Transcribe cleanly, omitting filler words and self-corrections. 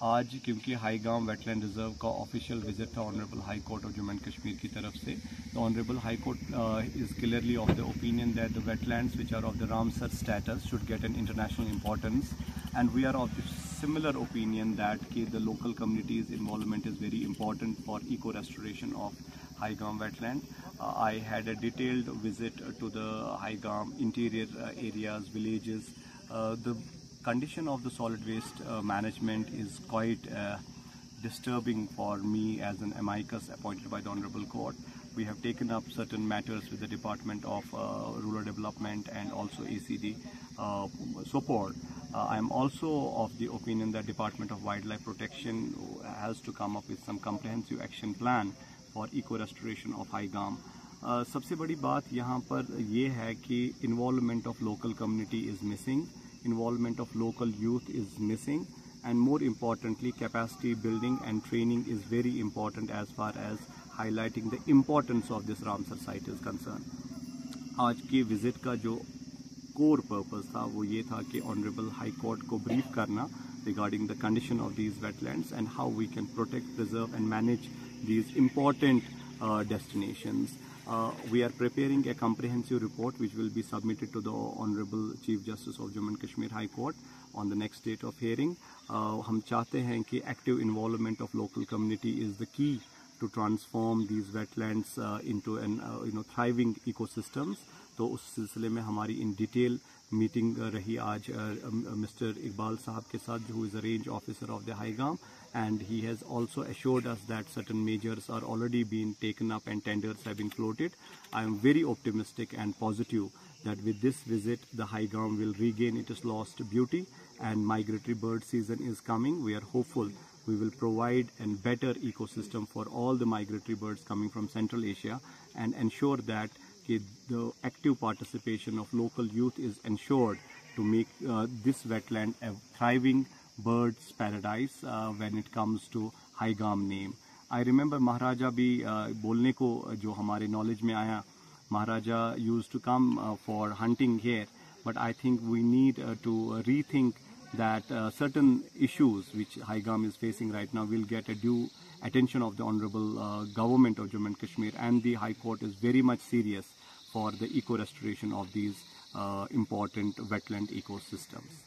आज क्योंकि Haigam wetland reserve का ऑफिशियल विजिट था honourable high court of Jammu and Kashmir की तरफ से, तो honourable high court is clearly of the opinion that the wetlands which are of the Ramsar status should get an international importance, and we are of the similar opinion that the local community's involvement is very important for eco restoration of Haigam wetland. I had a detailed visit to the Haigam interior areas, villages. The condition of the solid waste management is quite disturbing for me as an amicus appointed by the Honorable Court. We have taken up certain matters with the Department of Rural Development and also ACD support. I am also of the opinion that Department of Wildlife Protection has to come up with some comprehensive action plan for eco restoration of Haigam. सबसे बड़ी बात यहाँ पर ये है कि involvement of local community is missing, involvement of local youth is missing, and more importantly capacity building and training is very important as far as highlighting the importance of this Ramsar site is concerned. आज की visit का जो core purpose था वो ये था कि honourable high court को ब्रीफ करना regarding the condition of these wetlands and how we can protect, preserve and manage these important destinations. We are preparing a comprehensive report which will be submitted to the Honorable Chief Justice of Jammu and Kashmir High Court on the next date of hearing. हम चाहते हैं कि active involvement of local community is the key to transform these wetlands into an thriving ecosystems. तो उस सिलसिले में हमारी in detail meeting रही आज मिस्टर इकबाल साहब के साथ, who is a range officer of the Haigam, and he has also assured us that certain measures are already being taken up and tenders have been floated. I am very optimistic and positive that with this visit the Haigam will regain its lost beauty, and migratory bird season is coming. We are hopeful we will provide a better ecosystem for all the migratory birds coming from Central Asia and ensure that the active participation of local youth is ensured to make this wetland a thriving birds paradise when it comes to Haigam name. I remember Maharaja भी बोलने को जो हमारे knowledge में आया, Maharaja used to come for hunting here, but I think we need to rethink that certain issues which Haigam is facing right now will get a due attention of the Honorable Government of Jammu and Kashmir, and the High Court is very much serious for the eco restoration of these important wetland ecosystems.